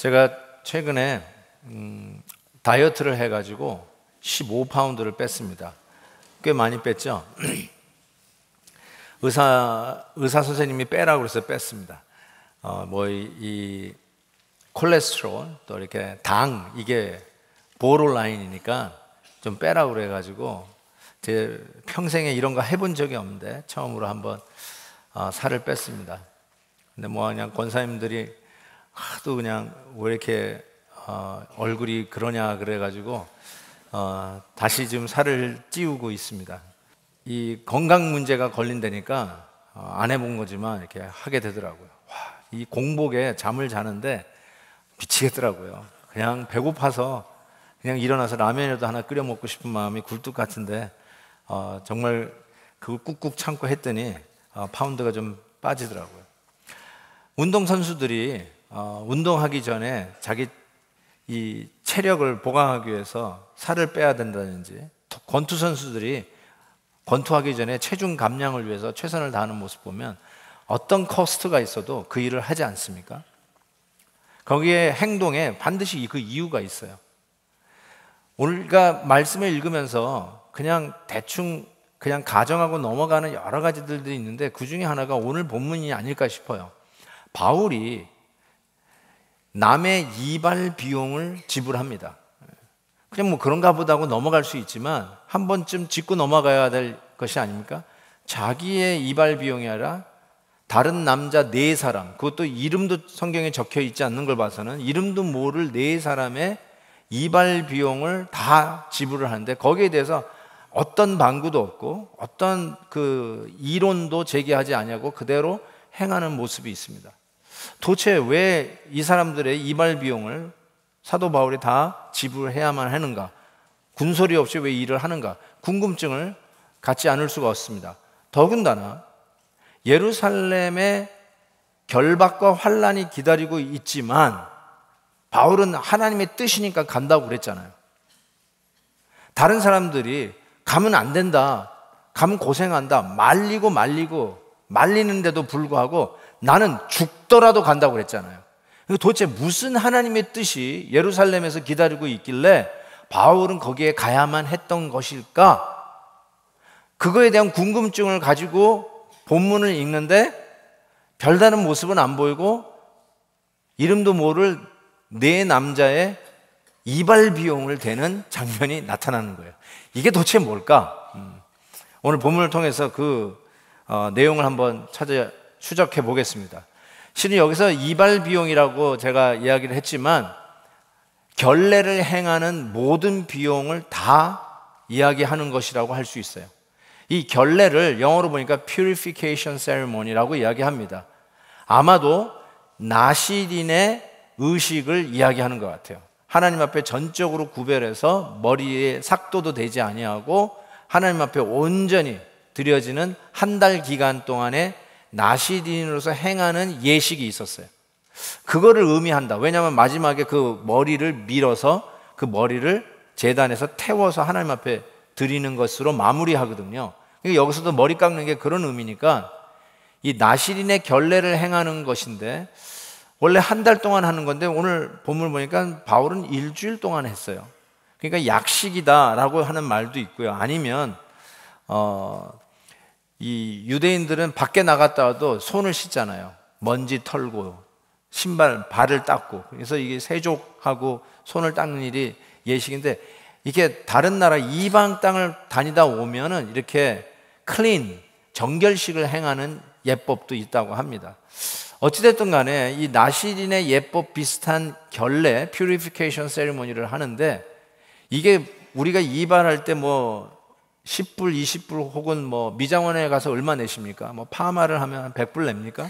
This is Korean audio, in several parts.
제가 최근에 다이어트를 해가지고 15파운드를 뺐습니다. 꽤 많이 뺐죠? 의사 선생님이 빼라고 그래서 뺐습니다. 이 콜레스테롤 또 이렇게 당 이게 보로라인이니까 좀 빼라고 그래가지고 제 평생에 이런 거 해본 적이 없는데 처음으로 한번 살을 뺐습니다. 근데 그냥 권사님들이 하도 그냥 왜 이렇게 얼굴이 그러냐 그래가지고 다시 지금 살을 찌우고 있습니다. 이 건강 문제가 걸린다니까 안 해본 거지만 이렇게 하게 되더라고요. 이 공복에 잠을 자는데 미치겠더라고요. 그냥 배고파서 그냥 일어나서 라면이라도 하나 끓여 먹고 싶은 마음이 굴뚝 같은데 정말 그걸 꾹꾹 참고 했더니 파운드가 좀 빠지더라고요. 운동선수들이 운동하기 전에 자기 이 체력을 보강하기 위해서 살을 빼야 된다든지, 권투 선수들이 권투하기 전에 체중 감량을 위해서 최선을 다하는 모습 보면 어떤 코스트가 있어도 그 일을 하지 않습니까? 거기에 행동에 반드시 그 이유가 있어요. 우리가 말씀을 읽으면서 그냥 대충 그냥 가정하고 넘어가는 여러 가지들도 있는데 그 중에 하나가 오늘 본문이 아닐까 싶어요. 바울이 남의 이발 비용을 지불합니다. 그냥 그런가 보다 하고 넘어갈 수 있지만 한 번쯤 짚고 넘어가야 될 것이 아닙니까? 자기의 이발 비용이 아니라 다른 남자 4사람, 그것도 이름도 성경에 적혀 있지 않는 걸 봐서는 이름도 모를 4사람의 이발 비용을 다 지불을 하는데 거기에 대해서 어떤 방구도 없고 어떤 그 이론도 제기하지 아니하고 그대로 행하는 모습이 있습니다. 도대체 왜 이 사람들의 이발 비용을 사도 바울이 다 지불해야만 하는가? 군소리 없이 왜 일을 하는가? 궁금증을 갖지 않을 수가 없습니다. 더군다나 예루살렘에 결박과 환란이 기다리고 있지만 바울은 하나님의 뜻이니까 간다고 그랬잖아요. 다른 사람들이 가면 안 된다, 가면 고생한다, 말리는데도 불구하고 나는 죽더라도 간다고 그랬잖아요. 도대체 무슨 하나님의 뜻이 예루살렘에서 기다리고 있길래 바울은 거기에 가야만 했던 것일까? 그거에 대한 궁금증을 가지고 본문을 읽는데 별다른 모습은 안 보이고 이름도 모를 4남자의 이발 비용을 대는 장면이 나타나는 거예요. 이게 도대체 뭘까? 오늘 본문을 통해서 그 내용을 한번 추적해 보겠습니다. 실은 여기서 이발 비용이라고 제가 이야기를 했지만 결례를 행하는 모든 비용을 다 이야기하는 것이라고 할 수 있어요. 이 결례를 영어로 보니까 purification ceremony라고 이야기합니다. 아마도 나실인의 의식을 이야기하는 것 같아요. 하나님 앞에 전적으로 구별해서 머리에 삭도도 되지 아니하고 하나님 앞에 온전히 드려지는 한 달 기간 동안에 나실인으로서 행하는 예식이 있었어요. 그거를 의미한다. 왜냐하면 마지막에 그 머리를 밀어서 그 머리를 제단에서 태워서 하나님 앞에 드리는 것으로 마무리하거든요. 그러니까 여기서도 머리 깎는 게 그런 의미니까 이 나실인의 결례를 행하는 것인데 원래 한 달 동안 하는 건데 오늘 본문을 보니까 바울은 일주일 동안 했어요. 그러니까 약식이다라고 하는 말도 있고요. 아니면 이 유대인들은 밖에 나갔다 와도 손을 씻잖아요. 먼지 털고 발을 닦고. 그래서 이게 세족하고 손을 닦는 일이 예식인데 이게 다른 나라 이방 땅을 다니다 오면은 이렇게 클린 정결식을 행하는 예법도 있다고 합니다. 어찌됐든 간에 이 나실인의 예법 비슷한 결례 퓨리피케이션 세리머니를 하는데 이게 우리가 이발할 때 10불, 20불 혹은 미장원에 가서 얼마 내십니까? 파마를 하면 100불 냅니까?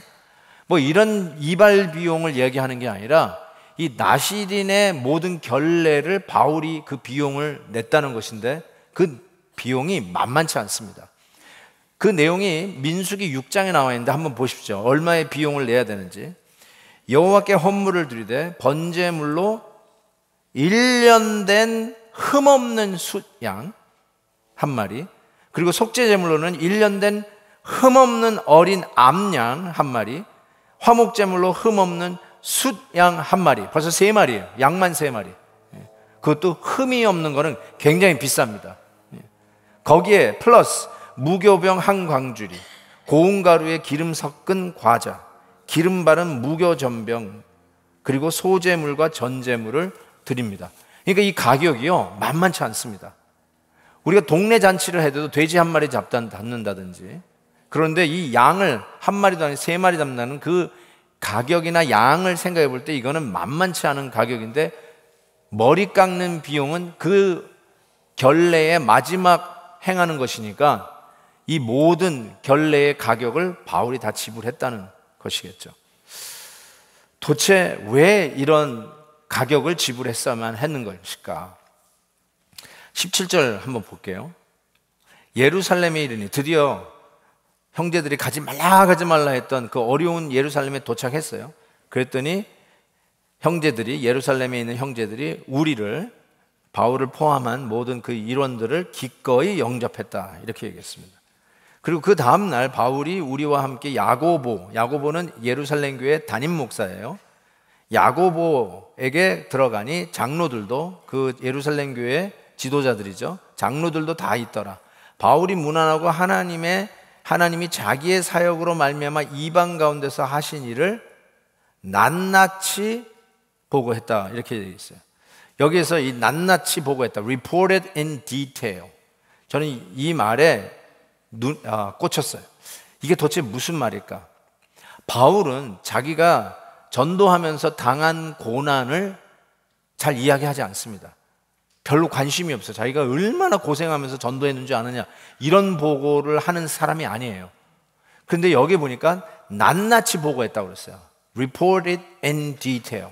이런 이발 비용을 얘기하는 게 아니라 이 나실인의 모든 결례를 바울이 그 비용을 냈다는 것인데 그 비용이 만만치 않습니다. 그 내용이 민수기 6장에 나와 있는데 한번 보십시오. 얼마의 비용을 내야 되는지. 여호와께 헌물을 드리되 번제물로 1년 된 흠없는 숫양 한 마리, 그리고 속죄제물로는 1년 된 흠없는 어린 암양 한 마리, 화목제물로 흠없는 숫양 한 마리, 벌써 3마리예요. 양만 3마리. 그것도 흠이 없는 거는 굉장히 비쌉니다. 거기에 플러스 무교병 한 광주리, 고운 가루에 기름 섞은 과자, 기름 바른 무교전병, 그리고 소제물과 전제물을 드립니다. 그러니까 이 가격이요, 만만치 않습니다. 우리가 동네 잔치를 해도 돼지 한 마리 잡는다든지, 그런데 이 양을 한 마리도 아니고 3마리 잡는다는 그 가격이나 양을 생각해 볼 때 이거는 만만치 않은 가격인데, 머리 깎는 비용은 그 결례의 마지막 행하는 것이니까 이 모든 결례의 가격을 바울이 다 지불했다는 것이겠죠. 도대체 왜 이런 가격을 지불했어야만 했는 것일까? 17절 한번 볼게요. 예루살렘에 이르니, 드디어 형제들이 가지 말라 했던 그 어려운 예루살렘에 도착했어요. 그랬더니 형제들이, 예루살렘에 있는 형제들이 우리를, 바울을 포함한 모든 그 일원들을 기꺼이 영접했다, 이렇게 얘기했습니다. 그리고 그 다음날 바울이 우리와 함께 야고보는 예루살렘 교회 담임 목사예요. 야고보에게 들어가니 장로들도, 그 예루살렘 교회 지도자들이죠, 장로들도 다 있더라. 바울이 문안하고 하나님이 자기의 사역으로 말미암아 이방 가운데서 하신 일을 낱낱이 보고했다, 이렇게 되어 있어요. 여기에서 이 낱낱이 보고했다, reported in detail, 저는 이 말에 꽂혔어요. 이게 도대체 무슨 말일까? 바울은 자기가 전도하면서 당한 고난을 잘 이야기하지 않습니다. 별로 관심이 없어요. 자기가 얼마나 고생하면서 전도했는지 아느냐, 이런 보고를 하는 사람이 아니에요. 그런데 여기 보니까 낱낱이 보고했다고 그랬어요. reported in detail.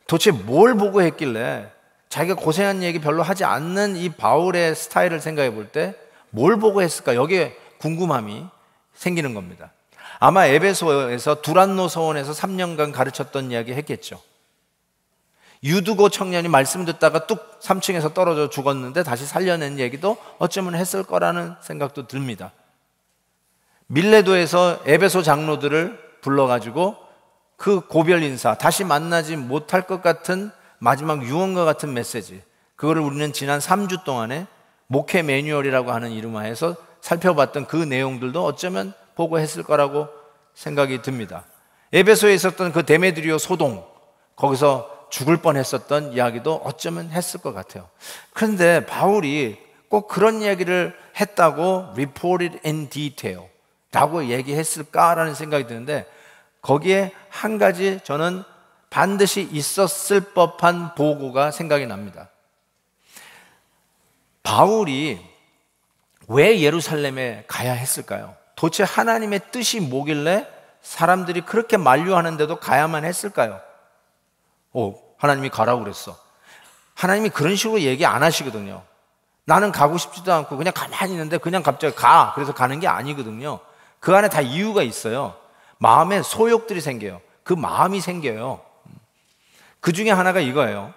도대체 뭘 보고했길래, 자기가 고생한 얘기 별로 하지 않는 이 바울의 스타일을 생각해 볼 때 뭘 보고했을까? 여기에 궁금함이 생기는 겁니다. 아마 에베소에서 두란노 서원에서 3년간 가르쳤던 이야기 했겠죠. 유두고 청년이 말씀 듣다가 뚝 3층에서 떨어져 죽었는데 다시 살려낸 얘기도 어쩌면 했을 거라는 생각도 듭니다. 밀레도에서 에베소 장로들을 불러가지고 그 고별 인사, 다시 만나지 못할 것 같은 마지막 유언과 같은 메시지, 그거를 우리는 지난 3주 동안에 목회 매뉴얼이라고 하는 이름하에서 살펴봤던 그 내용들도 어쩌면 보고했을 거라고 생각이 듭니다. 에베소에 있었던 그 데메드리오 소동, 거기서 죽을 뻔했었던 이야기도 어쩌면 했을 것 같아요. 그런데 바울이 꼭 그런 이야기를 했다고 reported in detail 라고 얘기했을까라는 생각이 드는데, 거기에 한 가지 저는 반드시 있었을 법한 보고가 생각이 납니다. 바울이 왜 예루살렘에 가야 했을까요? 도대체 하나님의 뜻이 뭐길래 사람들이 그렇게 만류하는데도 가야만 했을까요? 하나님이 가라고 그랬어. 하나님이 그런 식으로 얘기 안 하시거든요. 나는 가고 싶지도 않고 그냥 가만히 있는데 그냥 갑자기 가, 그래서 가는 게 아니거든요. 그 안에 다 이유가 있어요. 마음에 소욕들이 생겨요. 그 마음이 생겨요. 그 중에 하나가 이거예요.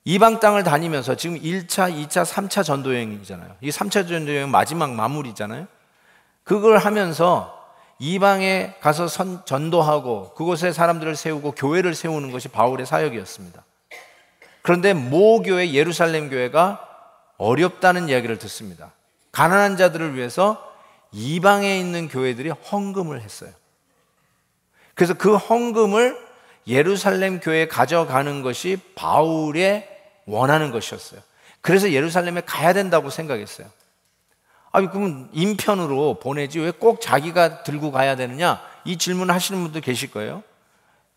이방 땅을 다니면서 지금 1차, 2차, 3차 전도 여행이잖아요. 이 3차 전도 여행 마지막 마무리잖아요. 그걸 하면서 이방에 가서 전도하고 그곳에 사람들을 세우고 교회를 세우는 것이 바울의 사역이었습니다. 그런데 모 교회, 예루살렘 교회가 어렵다는 이야기를 듣습니다. 가난한 자들을 위해서 이방에 있는 교회들이 헌금을 했어요. 그래서 그 헌금을 예루살렘 교회에 가져가는 것이 바울의 원하는 것이었어요. 그래서 예루살렘에 가야 된다고 생각했어요. 그러면 인편으로 보내지 왜 꼭 자기가 들고 가야 되느냐, 이 질문을 하시는 분도 계실 거예요.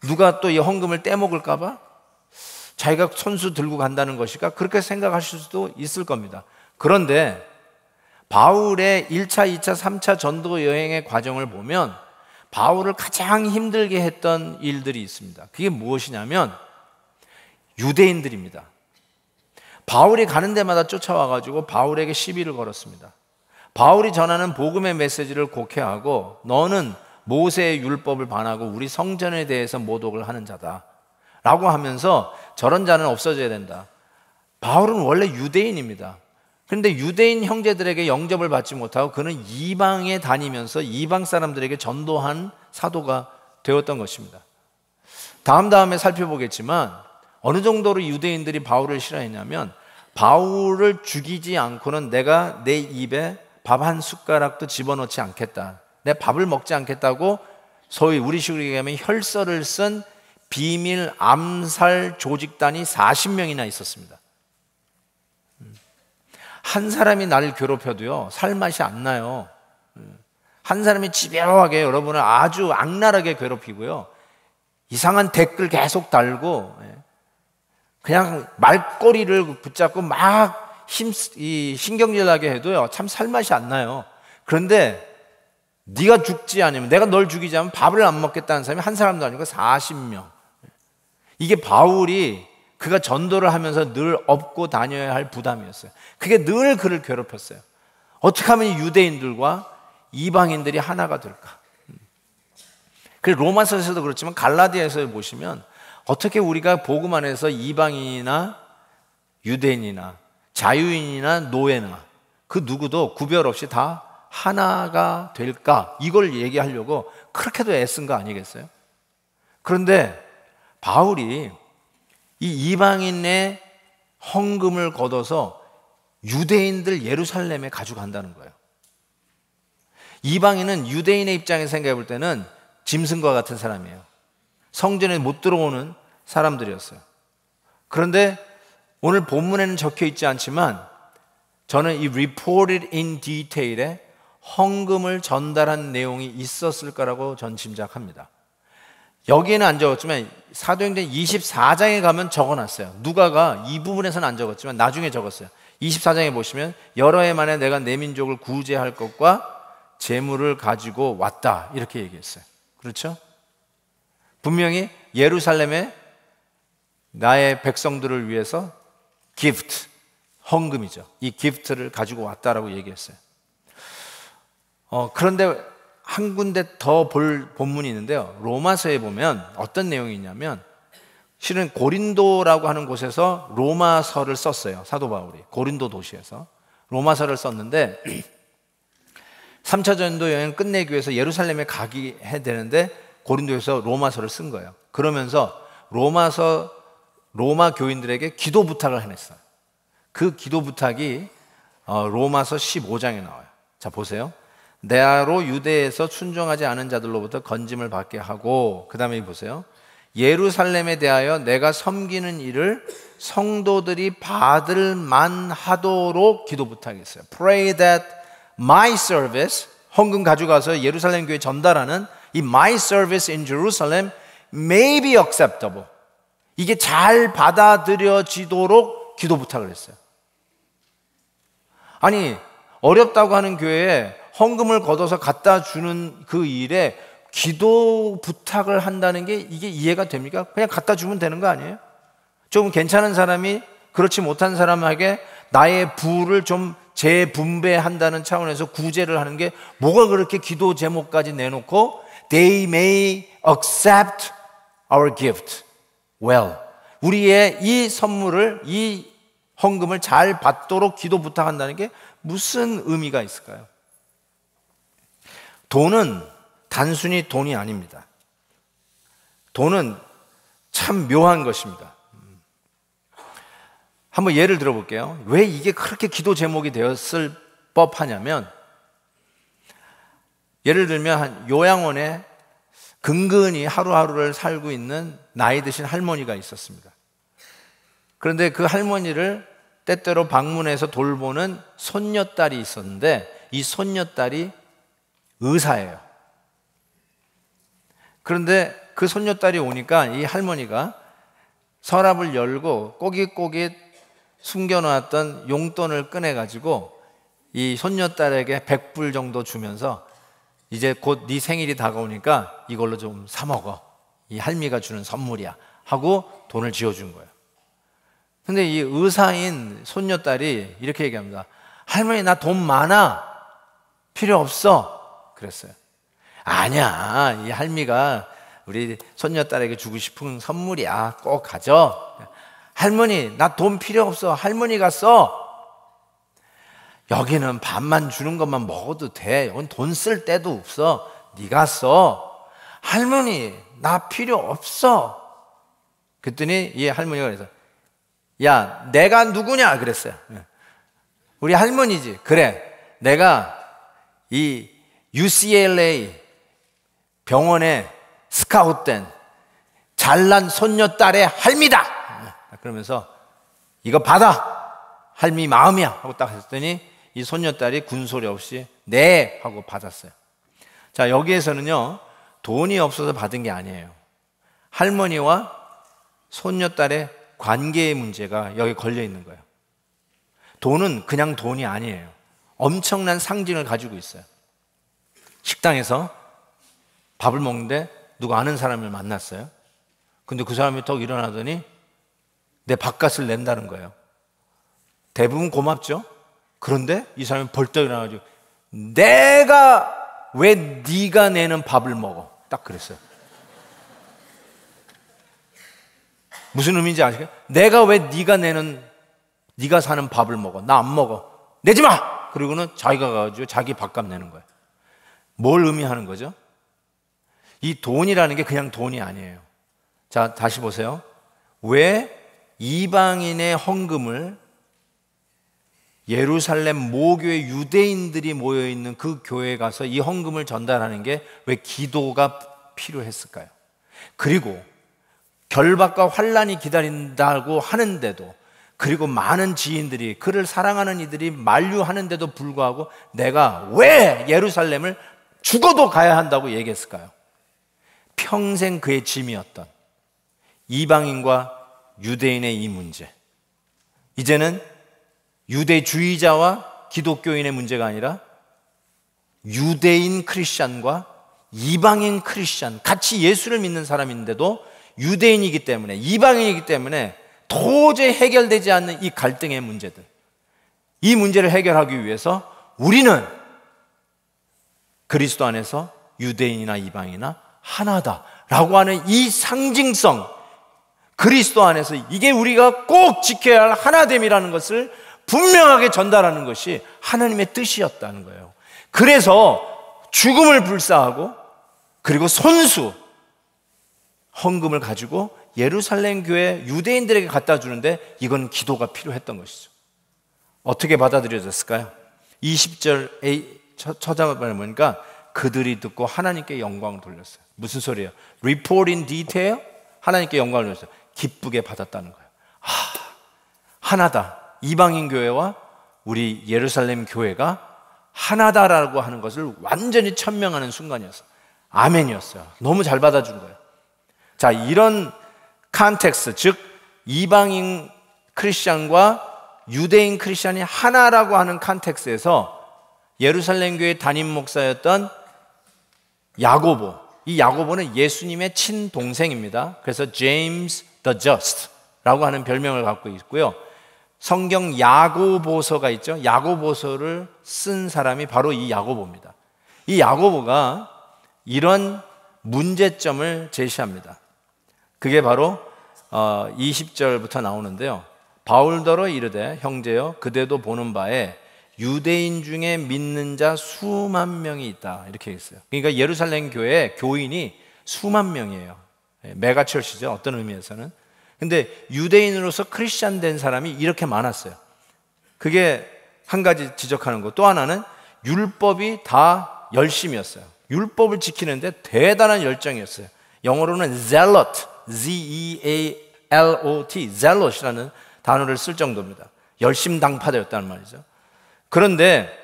누가 또 이 헌금을 떼먹을까 봐 자기가 손수 들고 간다는 것일까, 그렇게 생각하실 수도 있을 겁니다. 그런데 바울의 1차, 2차, 3차 전도 여행의 과정을 보면 바울을 가장 힘들게 했던 일들이 있습니다. 그게 무엇이냐면 유대인들입니다. 바울이 가는 데마다 쫓아와가지고 바울에게 시비를 걸었습니다. 바울이 전하는 복음의 메시지를 곡해하고 너는 모세의 율법을 반하고 우리 성전에 대해서 모독을 하는 자다 라고 하면서 저런 자는 없어져야 된다. 바울은 원래 유대인입니다. 그런데 유대인 형제들에게 영접을 받지 못하고 그는 이방에 다니면서 이방 사람들에게 전도한 사도가 되었던 것입니다. 다음에 살펴보겠지만 어느 정도로 유대인들이 바울을 싫어했냐면 바울을 죽이지 않고는 내가 내 입에 밥 한 숟가락도 집어넣지 않겠다. 내 밥을 먹지 않겠다고 소위 우리식으로 얘기하면 혈서를 쓴 비밀 암살 조직단이 40명이나 있었습니다. 한 사람이 나를 괴롭혀도요 살맛이 안 나요. 한 사람이 집요하게 여러분을 아주 악랄하게 괴롭히고요 이상한 댓글 계속 달고 그냥 말꼬리를 붙잡고 막 신경질나게 해도요 참 살맛이 안 나요. 그런데 네가 죽지 않으면, 내가 널 죽이지 않으면 밥을 안 먹겠다는 사람이 한 사람도 아니고 40명. 이게 바울이 그가 전도를 하면서 늘 업고 다녀야 할 부담이었어요. 그게 늘 그를 괴롭혔어요. 어떻게 하면 유대인들과 이방인들이 하나가 될까? 그래서 로마서에서도 그렇지만 갈라디아에서 보시면 어떻게 우리가 복음 안에서 이방인이나 유대인이나 자유인이나 노예나 그 누구도 구별 없이 다 하나가 될까? 이걸 얘기하려고 그렇게도 애쓴 거 아니겠어요? 그런데 바울이 이 이방인의 헌금을 걷어서 유대인들 예루살렘에 가져간다는 거예요. 이방인은 유대인의 입장에서 생각해 볼 때는 짐승과 같은 사람이에요. 성전에 못 들어오는 사람들이었어요. 그런데 오늘 본문에는 적혀 있지 않지만 저는 이 reported in detail에 헌금을 전달한 내용이 있었을 거라고 전 짐작합니다. 여기에는 안 적었지만 사도행전 24장에 가면 적어놨어요. 누가가 이 부분에서는 안 적었지만 나중에 적었어요. 24장에 보시면 여러 해 만에 내가 내 민족을 구제할 것과 재물을 가지고 왔다 이렇게 얘기했어요. 그렇죠? 분명히 예루살렘에 나의 백성들을 위해서 기프트, 헌금이죠. 이 기프트를 가지고 왔다라고 얘기했어요. 그런데 한 군데 더 볼 본문이 있는데요. 로마서에 보면 어떤 내용이 있냐면 실은 고린도라고 하는 곳에서 로마서를 썼어요. 사도 바울이 고린도 도시에서 로마서를 썼는데 3차 전도 여행 끝내기 위해서 예루살렘에 가기 해야 되는데 고린도에서 로마서를 쓴 거예요. 그러면서 로마 교인들에게 기도 부탁을 해냈어요. 그 기도 부탁이 로마서 15장에 나와요. 자 보세요. 내아로 유대에서 순종하지 않은 자들로부터 건짐을 받게 하고, 그 다음에 보세요. 예루살렘에 대하여 내가 섬기는 일을 성도들이 받을 만하도록 기도 부탁했어요. Pray that my service, 헌금 가져가서 예루살렘 교회에 전달하는 이 my service in Jerusalem may be acceptable. 이게 잘 받아들여지도록 기도 부탁을 했어요. 아니 어렵다고 하는 교회에 헌금을 걷어서 갖다 주는 그 일에 기도 부탁을 한다는 게 이게 이해가 됩니까? 그냥 갖다 주면 되는 거 아니에요? 좀 괜찮은 사람이 그렇지 못한 사람에게 나의 부를 좀 재분배한다는 차원에서 구제를 하는 게 뭐가 그렇게 기도 제목까지 내놓고 They may accept our gift well. 우리의 이 선물을, 이 헌금을 잘 받도록 기도 부탁한다는 게 무슨 의미가 있을까요? 돈은 단순히 돈이 아닙니다. 돈은 참 묘한 것입니다. 한번 예를 들어볼게요. 왜 이게 그렇게 기도 제목이 되었을 법하냐면, 예를 들면 한 요양원에 근근히 하루하루를 살고 있는 나이 드신 할머니가 있었습니다. 그런데 그 할머니를 때때로 방문해서 돌보는 손녀딸이 있었는데 이 손녀딸이 의사예요. 그런데 그 손녀딸이 오니까 이 할머니가 서랍을 열고 꼬깃꼬깃 숨겨놓았던 용돈을 꺼내가지고 이 손녀딸에게 100불 정도 주면서 이제 곧 네 생일이 다가오니까 이걸로 좀 사 먹어. 이 할미가 주는 선물이야 하고 돈을 쥐어준 거예요. 근데 이 의사인 손녀딸이 이렇게 얘기합니다. 할머니 나 돈 많아. 필요 없어. 그랬어요. 아니야, 이 할미가 우리 손녀딸에게 주고 싶은 선물이야. 꼭 가져. 할머니 나 돈 필요 없어. 할머니가 써. 여기는 밥만 주는 것만 먹어도 돼. 여긴 돈 쓸 데도 없어. 네가 써. 할머니 나 필요 없어. 그랬더니 이 할머니가 그래서 야, 내가 누구냐 그랬어요. 우리 할머니지. 그래, 내가 이 UCLA 병원에 스카웃된 잘난 손녀딸의 할미다. 그러면서 이거 받아, 할미 마음이야 하고 딱 했더니 이 손녀딸이 군소리 없이 네 하고 받았어요. 자, 여기에서는요, 돈이 없어서 받은 게 아니에요. 할머니와 손녀딸의 관계의 문제가 여기 걸려 있는 거예요. 돈은 그냥 돈이 아니에요. 엄청난 상징을 가지고 있어요. 식당에서 밥을 먹는데 누구 아는 사람을 만났어요. 근데 그 사람이 턱 일어나더니 내 밥값을 낸다는 거예요. 대부분 고맙죠? 그런데 이 사람이 벌떡 일어나가지고 내가 왜 네가 내는 밥을 먹어? 딱 그랬어요. 무슨 의미인지 아시겠어요? 내가 왜 네가 사는 밥을 먹어? 나 안 먹어. 내지 마! 그리고는 자기가 가가지고 자기 밥값 내는 거예요. 뭘 의미하는 거죠? 이 돈이라는 게 그냥 돈이 아니에요. 자, 다시 보세요. 왜 이방인의 헌금을 예루살렘 모교의 유대인들이 모여있는 그 교회에 가서 이 헌금을 전달하는 게 왜 기도가 필요했을까요? 그리고 결박과 환란이 기다린다고 하는데도, 그리고 많은 지인들이 그를 사랑하는 이들이 만류하는데도 불구하고 내가 왜 예루살렘을 죽어도 가야 한다고 얘기했을까요? 평생 그의 짐이었던 이방인과 유대인의 이 문제, 이제는 유대주의자와 기독교인의 문제가 아니라 유대인 크리스찬과 이방인 크리스찬, 같이 예수를 믿는 사람인데도 유대인이기 때문에, 이방인이기 때문에 도저히 해결되지 않는 이 갈등의 문제들, 이 문제를 해결하기 위해서 우리는 그리스도 안에서 유대인이나 이방인이나 하나다라고 하는 이 상징성, 그리스도 안에서 이게 우리가 꼭 지켜야 할 하나됨이라는 것을 분명하게 전달하는 것이 하나님의 뜻이었다는 거예요. 그래서 죽음을 불사하고 그리고 손수 헌금을 가지고 예루살렘 교회 유대인들에게 갖다 주는데 이건 기도가 필요했던 것이죠. 어떻게 받아들여졌을까요? 20절에 찾아보니까 보니까 그들이 듣고 하나님께 영광을 돌렸어요. 무슨 소리예요? Report in detail? 하나님께 영광을 돌렸어요. 기쁘게 받았다는 거예요. 하나다. 이방인 교회와 우리 예루살렘 교회가 하나다라고 하는 것을 완전히 천명하는 순간이었어요. 아멘이었어요. 너무 잘 받아준 거예요. 자, 이런 컨텍스트, 즉 이방인 크리스찬과 유대인 크리스찬이 하나라고 하는 컨텍스트에서 예루살렘 교회 담임 목사였던 야고보, 이 야고보는 예수님의 친동생입니다. 그래서 James the Just라고 하는 별명을 갖고 있고요. 성경 야고보서가 있죠. 야고보서를 쓴 사람이 바로 이 야고보입니다. 이 야고보가 이런 문제점을 제시합니다. 그게 바로 20절부터 나오는데요. 바울더러 이르되 형제여 그대도 보는 바에 유대인 중에 믿는 자 수만 명이 있다, 이렇게 했어요. 그러니까 예루살렘 교회 교인이 수만 명이에요. 메가처치죠, 어떤 의미에서는. 근데 유대인으로서 크리스찬 된 사람이 이렇게 많았어요. 그게 한 가지 지적하는 거. 또 하나는 율법이 다 열심이었어요. 율법을 지키는데 대단한 열정이었어요. 영어로는 zealot, Z-E-A-L-O-T, zealot이라는 단어를 쓸 정도입니다. 열심당파자였다는 말이죠. 그런데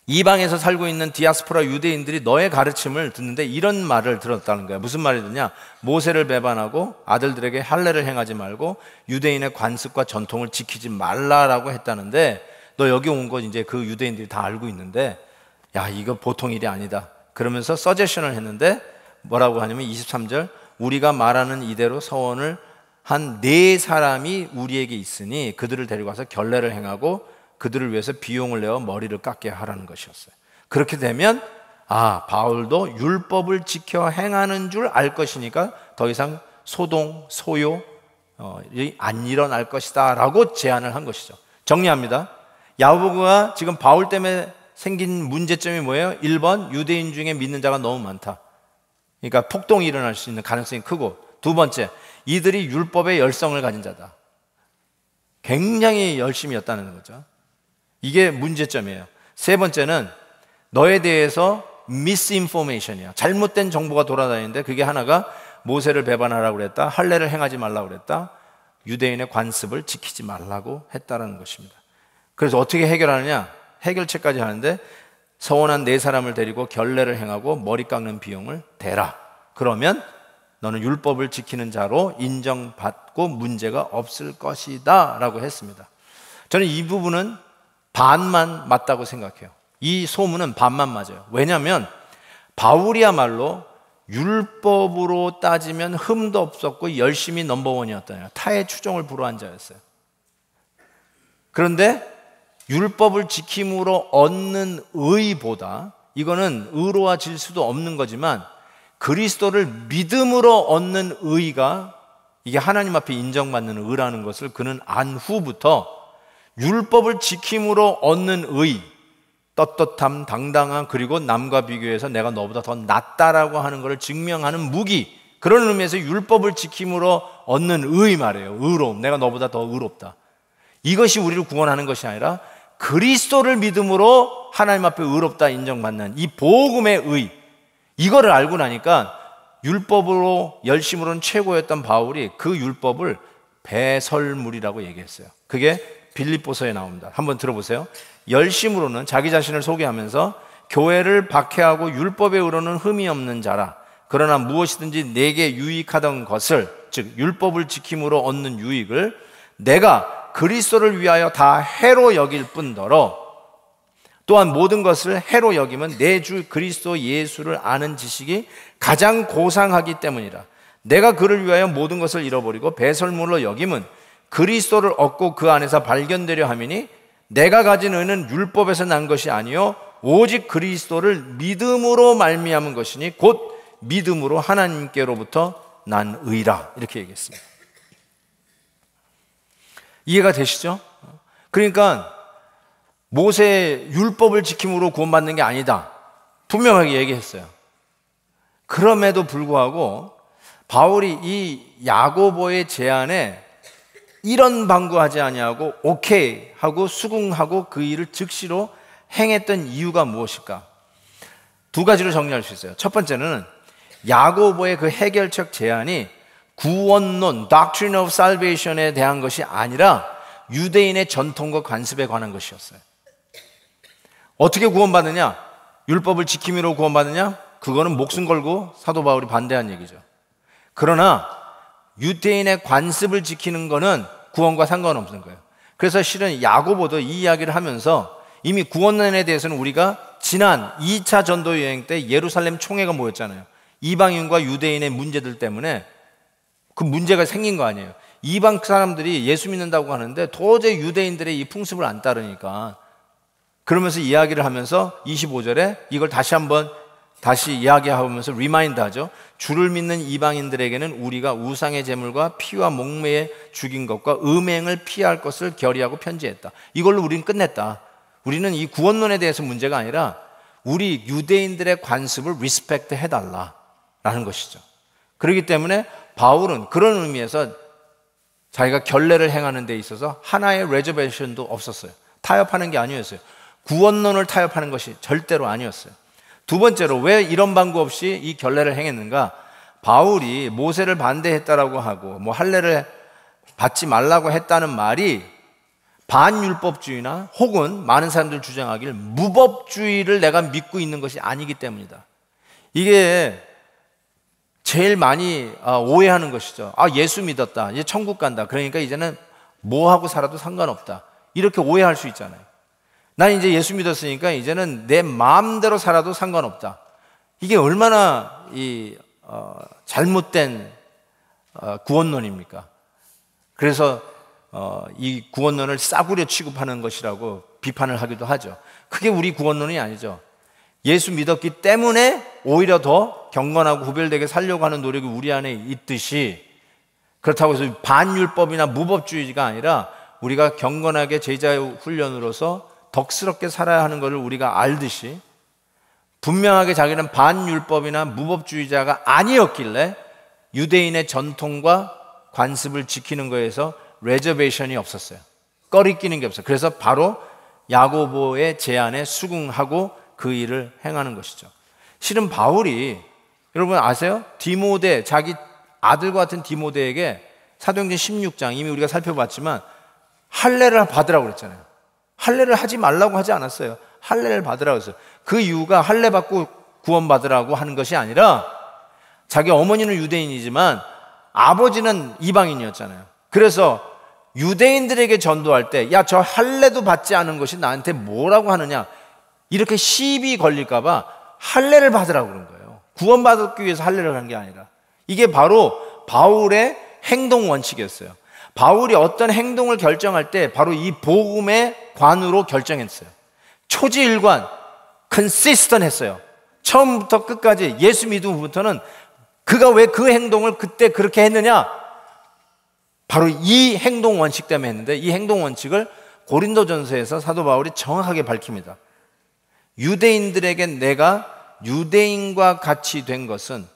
이방에서 살고 있는 디아스포라 유대인들이 너의 가르침을 듣는데 이런 말을 들었다는 거예요. 무슨 말이 듣냐? 모세를 배반하고 아들들에게 할례를 행하지 말고 유대인의 관습과 전통을 지키지 말라라고 했다는데, 너 여기 온 건 이제 그 유대인들이 다 알고 있는데, 야, 이거 보통 일이 아니다. 그러면서 서제션을 했는데 뭐라고 하냐면 23절, 우리가 말하는 이대로 서원을 한 4사람이 우리에게 있으니 그들을 데리고 와서 결례를 행하고 그들을 위해서 비용을 내어 머리를 깎게 하라는 것이었어요. 그렇게 되면 바울도 율법을 지켜 행하는 줄 알 것이니까 더 이상 소동, 소요 안 일어날 것이다 라고 제안을 한 것이죠. 정리합니다. 야고보가 지금 바울 때문에 생긴 문제점이 뭐예요? 1번, 유대인 중에 믿는 자가 너무 많다. 그러니까 폭동이 일어날 수 있는 가능성이 크고, 두 번째, 이들이 율법의 열성을 가진 자다. 굉장히 열심이었다는 거죠. 이게 문제점이에요. 세 번째는 너에 대해서 misinformation이야. 잘못된 정보가 돌아다니는데 그게 하나가 모세를 배반하라고 그랬다, 할례를 행하지 말라고 그랬다, 유대인의 관습을 지키지 말라고 했다라는 것입니다. 그래서 어떻게 해결하느냐? 해결책까지 하는데 서원한 네 사람을 데리고 결례를 행하고 머리 깎는 비용을 대라. 그러면 너는 율법을 지키는 자로 인정받고 문제가 없을 것이다 라고 했습니다. 저는 이 부분은 반만 맞다고 생각해요. 이 소문은 반만 맞아요. 왜냐하면 바울이야말로 율법으로 따지면 흠도 없었고 열심히 넘버원이었다요. 타의 추종을 불허한 자였어요. 그런데 율법을 지킴으로 얻는 의보다, 이거는 의로워질 수도 없는 거지만 그리스도를 믿음으로 얻는 의가 이게 하나님 앞에 인정받는 의라는 것을 그는 안 후부터 율법을 지킴으로 얻는 의, 떳떳함, 당당함, 그리고 남과 비교해서 내가 너보다 더 낫다라고 하는 것을 증명하는 무기, 그런 의미에서 율법을 지킴으로 얻는 의 말이에요. 의로움, 내가 너보다 더 의롭다. 이것이 우리를 구원하는 것이 아니라 그리스도를 믿음으로 하나님 앞에 의롭다 인정받는 이 복음의 의, 이거를 알고 나니까 율법으로 열심으로는 최고였던 바울이 그 율법을 배설물이라고 얘기했어요. 그게 빌립보서에 나옵니다. 한번 들어보세요. 열심으로는 자기 자신을 소개하면서 교회를 박해하고 율법의 의로는 흠이 없는 자라. 그러나 무엇이든지 내게 유익하던 것을, 즉 율법을 지킴으로 얻는 유익을 내가 그리스도를 위하여 다 해로 여길 뿐더러 또한 모든 것을 해로 여기면 내 주 그리스도 예수를 아는 지식이 가장 고상하기 때문이라. 내가 그를 위하여 모든 것을 잃어버리고 배설물로 여김은 그리스도를 얻고 그 안에서 발견되려 함이니 내가 가진 의는 율법에서 난 것이 아니요 오직 그리스도를 믿음으로 말미암은 것이니 곧 믿음으로 하나님께로부터 난 의라. 이렇게 얘기했습니다. 이해가 되시죠? 그러니까 모세의 율법을 지킴으로 구원받는 게 아니다, 분명하게 얘기했어요. 그럼에도 불구하고 바울이 이 야고보의 제안에 이런 방구하지 아니하고 오케이 하고 수긍하고 그 일을 즉시로 행했던 이유가 무엇일까? 두 가지로 정리할 수 있어요. 첫 번째는 야고보의 그 해결책 제안이 구원론, Doctrine of Salvation에 대한 것이 아니라 유대인의 전통과 관습에 관한 것이었어요. 어떻게 구원받느냐? 율법을 지킴으로 구원받느냐? 그거는 목숨 걸고 사도 바울이 반대한 얘기죠. 그러나 유대인의 관습을 지키는 거는 구원과 상관없는 거예요. 그래서 실은 야고보도 이 이야기를 하면서 이미 구원론에 대해서는 우리가 지난 2차 전도 여행 때 예루살렘 총회가 모였잖아요. 이방인과 유대인의 문제들 때문에 그 문제가 생긴 거 아니에요. 이방 사람들이 예수 믿는다고 하는데 도저히 유대인들의 이 풍습을 안 따르니까, 그러면서 이야기를 하면서 25절에 이걸 다시 이야기하면서 리마인드 하죠. 주를 믿는 이방인들에게는 우리가 우상의 제물과 피와 목매에 죽인 것과 음행을 피할 것을 결의하고 편지했다. 이걸로 우리는 끝냈다. 우리는 이 구원론에 대해서 문제가 아니라 우리 유대인들의 관습을 리스펙트 해달라라는 것이죠. 그렇기 때문에 바울은 그런 의미에서 자기가 결례를 행하는 데 있어서 하나의 레저베이션도 없었어요. 타협하는 게 아니었어요. 구원론을 타협하는 것이 절대로 아니었어요. 두 번째로 왜 이런 방구 없이 이 결례를 행했는가? 바울이 모세를 반대했다라고 하고 뭐 할례를 받지 말라고 했다는 말이 반율법주의나 혹은 많은 사람들 주장하길 무법주의를 내가 믿고 있는 것이 아니기 때문이다. 이게 제일 많이 오해하는 것이죠. 예수 믿었다, 이제 천국 간다, 그러니까 이제는 뭐 하고 살아도 상관없다, 이렇게 오해할 수 있잖아요. 난 이제 예수 믿었으니까 이제는 내 마음대로 살아도 상관없다. 이게 얼마나 잘못된 구원론입니까? 그래서 이 구원론을 싸구려 취급하는 것이라고 비판을 하기도 하죠. 그게 우리 구원론이 아니죠. 예수 믿었기 때문에 오히려 더 경건하고 구별되게 살려고 하는 노력이 우리 안에 있듯이, 그렇다고 해서 반율법이나 무법주의가 아니라 우리가 경건하게 제자 훈련으로서 덕스럽게 살아야 하는 것을 우리가 알듯이, 분명하게 자기는 반율법이나 무법주의자가 아니었길래 유대인의 전통과 관습을 지키는 거에서 레저베이션이 없었어요. 꺼리끼는 게 없어요. 그래서 바로 야고보의 제안에 수긍하고 그 일을 행하는 것이죠. 실은 바울이, 여러분 아세요? 디모데, 자기 아들과 같은 디모데에게 사도행전 16장 이미 우리가 살펴봤지만 할례를 받으라고 그랬잖아요. 할례를 하지 말라고 하지 않았어요. 할례를 받으라고 했어요. 그 이유가 할례 받고 구원받으라고 하는 것이 아니라 자기 어머니는 유대인이지만 아버지는 이방인이었잖아요. 그래서 유대인들에게 전도할 때 야, 저 할례도 받지 않은 것이 나한테 뭐라고 하느냐, 이렇게 시비 걸릴까 봐 할례를 받으라고 그런 거예요. 구원받기 위해서 할례를 한 게 아니라. 이게 바로 바울의 행동 원칙이었어요. 바울이 어떤 행동을 결정할 때 바로 이 복음의 관으로 결정했어요. 초지일관, consistent 했어요. 처음부터 끝까지 예수 믿음부터는 그가 왜 그 행동을 그때 그렇게 했느냐, 바로 이 행동 원칙 때문에 했는데, 이 행동 원칙을 고린도전서에서 사도 바울이 정확하게 밝힙니다. 유대인들에게 내가 유대인과 같이 된 것은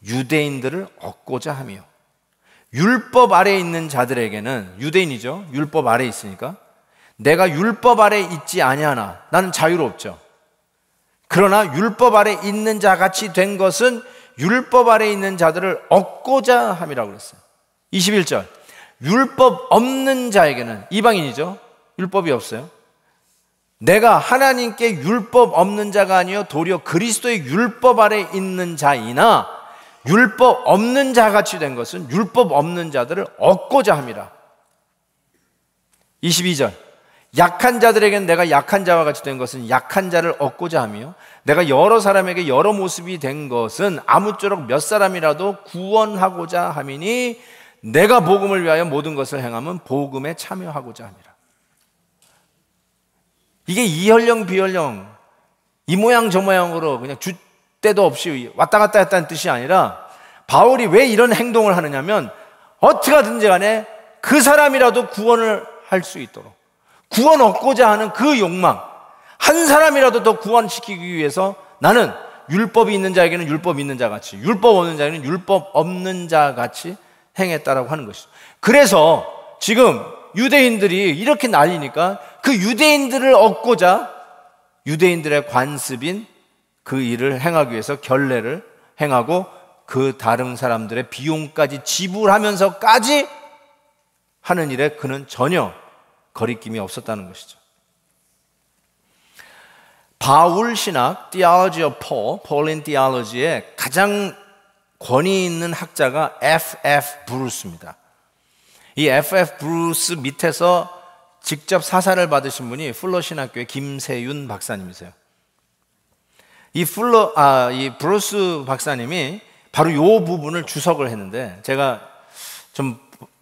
유대인들을 얻고자 하며, 율법 아래에 있는 자들에게는, 유대인이죠, 율법 아래에 있으니까 내가 율법 아래에 있지 아니하나, 나는 자유롭죠. 그러나 율법 아래에 있는 자 같이 된 것은 율법 아래에 있는 자들을 얻고자 함이라고 그랬어요. 21절, 율법 없는 자에게는, 이방인이죠, 율법이 없어요, 내가 하나님께 율법 없는 자가 아니요 도리어 그리스도의 율법 아래에 있는 자이나 율법 없는 자같이 된 것은 율법 없는 자들을 얻고자 함이라. 22절, 약한 자들에게는 내가 약한 자와 같이 된 것은 약한 자를 얻고자 하며 내가 여러 사람에게 여러 모습이 된 것은 아무쪼록 몇 사람이라도 구원하고자 함이니 내가 복음을 위하여 모든 것을 행하면 복음에 참여하고자 함이라. 이게 이혈령 비혈령 이 모양 저 모양으로 그냥 주 때도 없이 왔다 갔다 했다는 뜻이 아니라, 바울이 왜 이런 행동을 하느냐면 어떻게 하든지 간에 그 사람이라도 구원을 할 수 있도록, 구원 얻고자 하는 그 욕망, 한 사람이라도 더 구원시키기 위해서 나는 율법이 있는 자에게는 율법 있는 자같이, 율법 없는 자에게는 율법 없는 자같이 행했다라고 하는 것이죠. 그래서 지금 유대인들이 이렇게 난리니까 그 유대인들을 얻고자 유대인들의 관습인 그 일을 행하기 위해서 결례를 행하고 그 다른 사람들의 비용까지 지불하면서까지 하는 일에 그는 전혀 거리낌이 없었다는 것이죠. 바울 신학, Theology of Paul, Pauline Theology의 가장 권위 있는 학자가 F.F. 브루스입니다. 이 F.F. 브루스 밑에서 직접 사사를 받으신 분이 풀러 신학교의 김세윤 박사님이세요. 이 브루스 박사님이 바로 이 부분을 주석을 했는데 제가 좀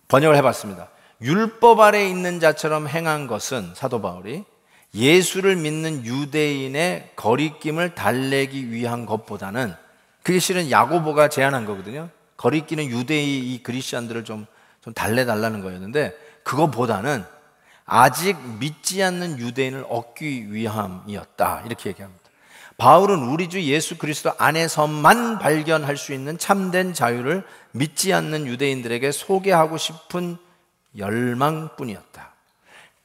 번역을 해봤습니다. 율법 아래에 있는 자처럼 행한 것은, 사도 바울이 예수를 믿는 유대인의 거리낌을 달래기 위한 것보다는, 그게 실은 야고보가 제안한 거거든요. 거리끼는 유대인 이 그리스천들을 좀 달래달라는 거였는데, 그거보다는 아직 믿지 않는 유대인을 얻기 위함이었다, 이렇게 얘기합니다. 바울은 우리 주 예수 그리스도 안에서만 발견할 수 있는 참된 자유를 믿지 않는 유대인들에게 소개하고 싶은 열망뿐이었다.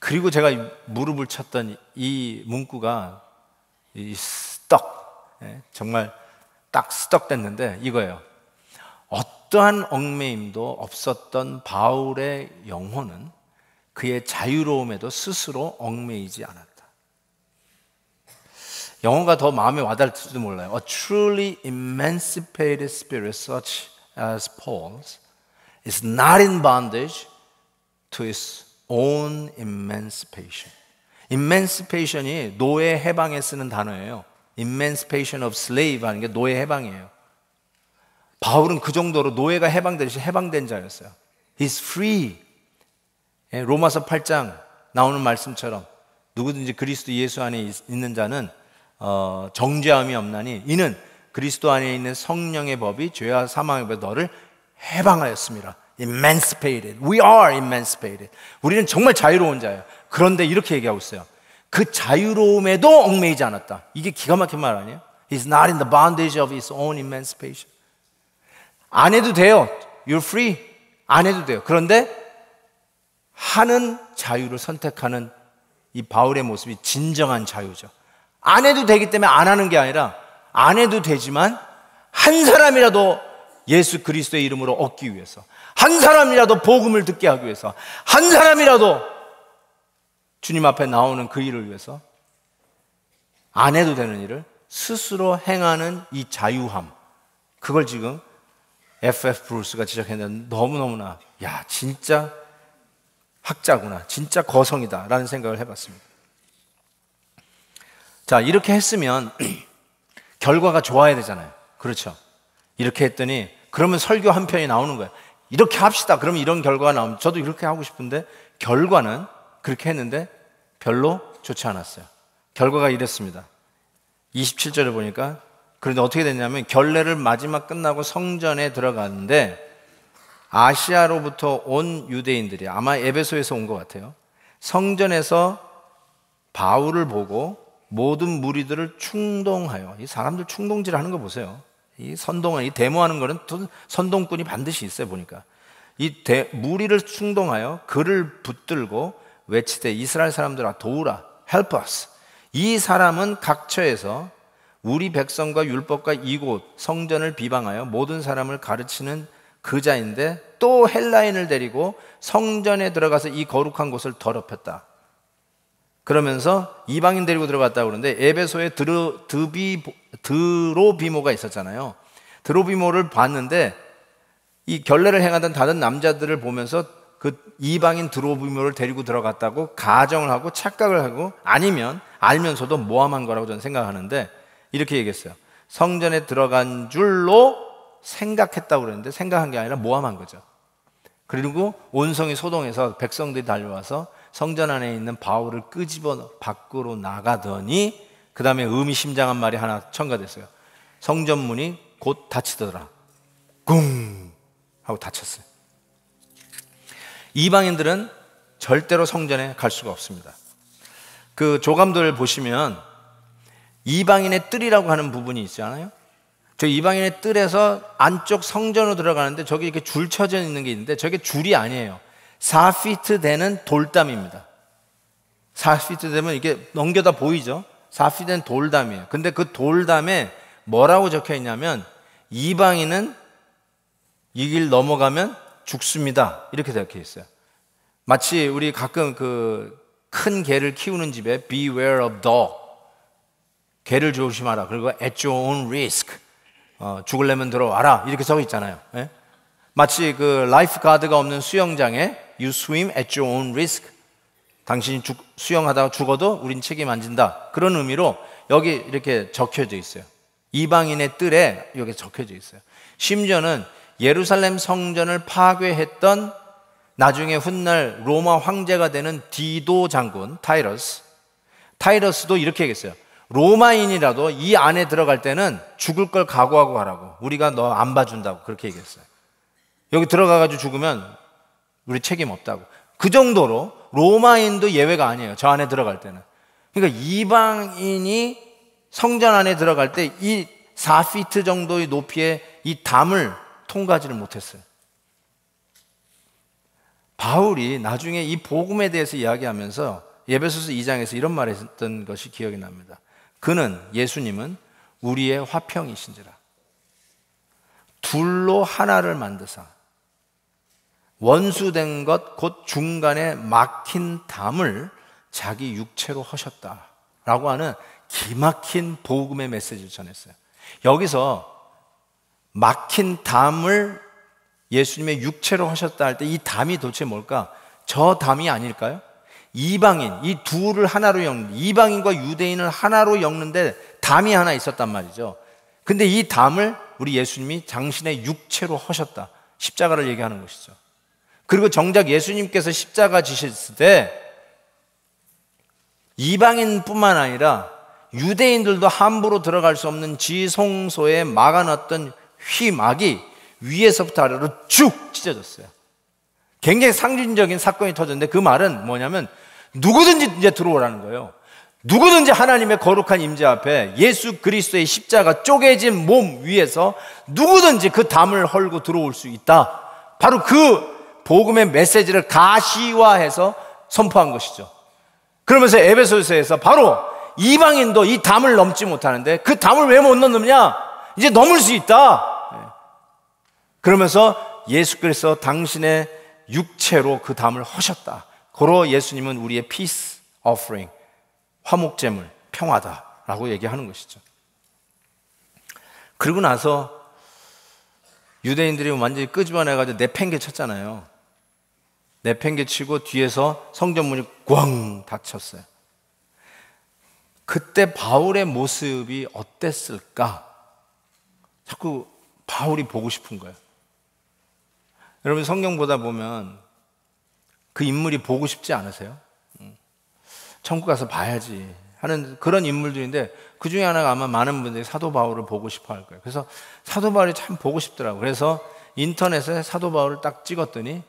그리고 제가 무릎을 쳤던 이 문구가 정말 딱 스떡됐는데 이거예요. 어떠한 얽매임도 없었던 바울의 영혼은 그의 자유로움에도 스스로 얽매이지 않았다. 영어가 더 마음에 와닿을지도 몰라요. A truly emancipated spirit such as Paul's is not in bondage to his own emancipation. emancipation이 노예 해방에 쓰는 단어예요. emancipation of slave 하는 게 노예 해방이에요. 바울은 그 정도로 노예가 해방되듯이 해방된 자였어요. He's free. 로마서 8장 나오는 말씀처럼 누구든지 그리스도 예수 안에 있는 자는 정죄함이 없나니 이는 그리스도 안에 있는 성령의 법이 죄와 사망의 법에 너를 해방하였습니다. Emancipated. We are emancipated. 우리는 정말 자유로운 자예요. 그런데 이렇게 얘기하고 있어요. 그 자유로움에도 얽매이지 않았다. 이게 기가 막힌 말 아니에요? He's not in the bondage of his own emancipation. 안 해도 돼요. You're free. 안 해도 돼요. 그런데 하는 자유를 선택하는 이 바울의 모습이 진정한 자유죠. 안 해도 되기 때문에 안 하는 게 아니라 안 해도 되지만 한 사람이라도 예수 그리스도의 이름으로 얻기 위해서, 한 사람이라도 복음을 듣게 하기 위해서, 한 사람이라도 주님 앞에 나오는 그 일을 위해서 안 해도 되는 일을 스스로 행하는 이 자유함, 그걸 지금 F.F. 브루스가 지적했는데 너무너무나 야 진짜 학자구나, 진짜 거성이다 라는 생각을 해봤습니다. 자, 이렇게 했으면 결과가 좋아야 되잖아요. 그렇죠? 이렇게 했더니 그러면 설교 한 편이 나오는 거예요. 이렇게 합시다. 그러면 이런 결과가 나오면 저도 이렇게 하고 싶은데 결과는 그렇게 했는데 별로 좋지 않았어요. 결과가 이랬습니다. 27절에 보니까 그런데 어떻게 됐냐면 결례를 마지막 끝나고 성전에 들어갔는데 아시아로부터 온 유대인들이 아마 에베소에서 온 것 같아요. 성전에서 바울을 보고 모든 무리들을 충동하여, 이 사람들 충동질 하는 거 보세요. 이 선동은, 이 데모하는 거는 또 선동꾼이 반드시 있어요. 보니까 무리를 충동하여 그를 붙들고 외치되 이스라엘 사람들아 도우라, help us. 이 사람은 각처에서 우리 백성과 율법과 이곳 성전을 비방하여 모든 사람을 가르치는 그자인데 또 헬라인을 데리고 성전에 들어가서 이 거룩한 곳을 더럽혔다. 그러면서 이방인 데리고 들어갔다고 그러는데 에베소에 드로비모가 있었잖아요. 드로비모를 봤는데 이 결례를 행하던 다른 남자들을 보면서 그 이방인 드로비모를 데리고 들어갔다고 가정을 하고 착각을 하고, 아니면 알면서도 모함한 거라고 저는 생각하는데 이렇게 얘기했어요. 성전에 들어간 줄로 생각했다고 그랬는데 생각한 게 아니라 모함한 거죠. 그리고 온성이 소동해서 백성들이 달려와서 성전 안에 있는 바울을 끄집어 밖으로 나가더니 그 다음에 의미심장한 말이 하나 첨가됐어요. 성전 문이 곧 닫히더라. 쿵 하고 닫혔어요. 이방인들은 절대로 성전에 갈 수가 없습니다. 그 조감도를 보시면 이방인의 뜰이라고 하는 부분이 있잖아요. 저 이방인의 뜰에서 안쪽 성전으로 들어가는데 저기 이렇게 줄 쳐져 있는 게 있는데 저게 줄이 아니에요. 4피트 되는 돌담입니다. 4피트 되면 이게 넘겨다 보이죠? 4피트 된 돌담이에요. 근데 그 돌담에 뭐라고 적혀 있냐면 이방인은 이 길 넘어가면 죽습니다. 이렇게 적혀 있어요. 마치 우리 가끔 그 큰 개를 키우는 집에 Beware of dog, 개를 조심하라. 그리고 at your own risk, 죽으려면 들어와라. 이렇게 써 있잖아요. 예? 마치 그 라이프 가드가 없는 수영장에 You swim at your own risk. 당신이 수영하다가 죽어도 우린 책임 안 진다. 그런 의미로 여기 이렇게 적혀져 있어요. 이방인의 뜰에 여기 적혀져 있어요. 심지어는 예루살렘 성전을 파괴했던 나중에 훗날 로마 황제가 되는 디도 장군 타이러스도 이렇게 얘기했어요. 로마인이라도 이 안에 들어갈 때는 죽을 걸 각오하고 가라고. 우리가 너 안 봐준다고 그렇게 얘기했어요. 여기 들어가가지고 죽으면 우리 책임 없다고. 그 정도로 로마인도 예외가 아니에요. 저 안에 들어갈 때는. 그러니까 이방인이 성전 안에 들어갈 때 이 4피트 정도의 높이의 이 담을 통과하지를 못했어요. 바울이 나중에 이 복음에 대해서 이야기하면서 에베소서 2장에서 이런 말을 했던 것이 기억이 납니다. 그는, 예수님은 우리의 화평이신지라 둘로 하나를 만드사 원수된 것 곧 중간에 막힌 담을 자기 육체로 하셨다라고 하는 기막힌 복음의 메시지를 전했어요. 여기서 막힌 담을 예수님의 육체로 하셨다 할 때 이 담이 도대체 뭘까? 저 담이 아닐까요? 이방인, 이 둘을 하나로 엮는, 이방인과 유대인을 하나로 엮는데 담이 하나 있었단 말이죠. 근데 이 담을 우리 예수님이 당신의 육체로 하셨다. 십자가를 얘기하는 것이죠. 그리고 정작 예수님께서 십자가 지셨을 때 이방인뿐만 아니라 유대인들도 함부로 들어갈 수 없는 지성소에 막아놨던 휘막이 위에서부터 아래로 쭉 찢어졌어요. 굉장히 상징적인 사건이 터졌는데 그 말은 뭐냐면 누구든지 이제 들어오라는 거예요. 누구든지 하나님의 거룩한 임재 앞에 예수 그리스도의 십자가 쪼개진 몸 위에서 누구든지 그 담을 헐고 들어올 수 있다. 바로 그 복음의 메시지를 가시화해서 선포한 것이죠. 그러면서 에베소서에서 바로 이방인도 이 담을 넘지 못하는데 그 담을 왜 못 넘느냐? 이제 넘을 수 있다. 그러면서 예수 그리스도 당신의 육체로 그 담을 허셨다. 고로 예수님은 우리의 peace offering, 화목제물, 평화다라고 얘기하는 것이죠. 그리고 나서 유대인들이 완전히 끄집어내가지고 내팽개쳤잖아요. 내팽개치고 뒤에서 성전문이 꽝 닫혔어요. 그때 바울의 모습이 어땠을까? 자꾸 바울이 보고 싶은 거예요. 여러분 성경 보다 보면 그 인물이 보고 싶지 않으세요? 천국 가서 봐야지 하는 그런 인물들인데 그 중에 하나가 아마 많은 분들이 사도 바울을 보고 싶어 할 거예요. 그래서 사도 바울이 참 보고 싶더라고요. 그래서 인터넷에 사도 바울을 딱 찍었더니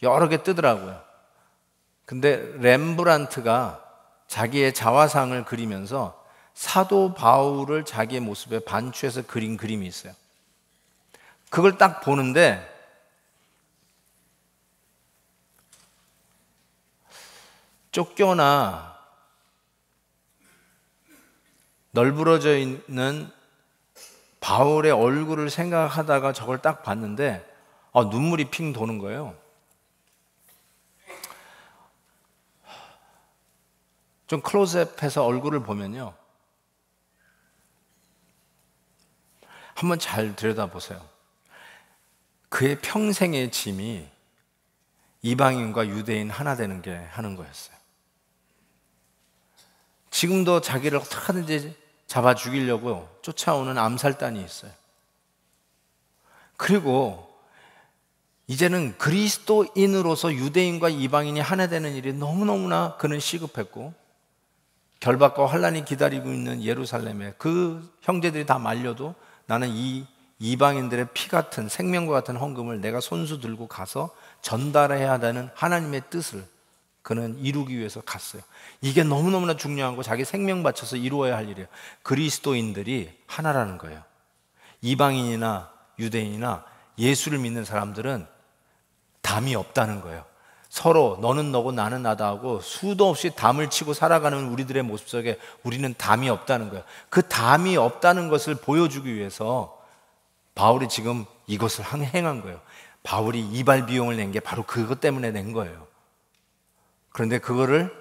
여러 개 뜨더라고요. 근데 렘브란트가 자기의 자화상을 그리면서 사도 바울을 자기의 모습에 반추해서 그린 그림이 있어요. 그걸 딱 보는데 쫓겨나 널브러져 있는 바울의 얼굴을 생각하다가 저걸 딱 봤는데 눈물이 핑 도는 거예요. 좀 클로즈업해서 얼굴을 보면요, 한번 잘 들여다보세요. 그의 평생의 짐이 이방인과 유대인 하나 되는 게 하는 거였어요. 지금도 자기를 어떻게든지 잡아 죽이려고 쫓아오는 암살단이 있어요. 그리고 이제는 그리스도인으로서 유대인과 이방인이 하나 되는 일이 너무너무나 그는 시급했고, 결박과 환란이 기다리고 있는 예루살렘에 그 형제들이 다 말려도 나는 이 이방인들의 피 같은 생명과 같은 헌금을 내가 손수 들고 가서 전달해야 하는 하나님의 뜻을 그는 이루기 위해서 갔어요. 이게 너무너무나 중요한 거, 자기 생명 바쳐서 이루어야 할 일이에요. 그리스도인들이 하나라는 거예요. 이방인이나 유대인이나 예수를 믿는 사람들은 담이 없다는 거예요. 서로 너는 너고 나는 나다 하고 수도 없이 담을 치고 살아가는 우리들의 모습 속에 우리는 담이 없다는 거예요. 그 담이 없다는 것을 보여주기 위해서 바울이 지금 이것을 행한 거예요. 바울이 이발 비용을 낸 게 바로 그것 때문에 낸 거예요. 그런데 그거를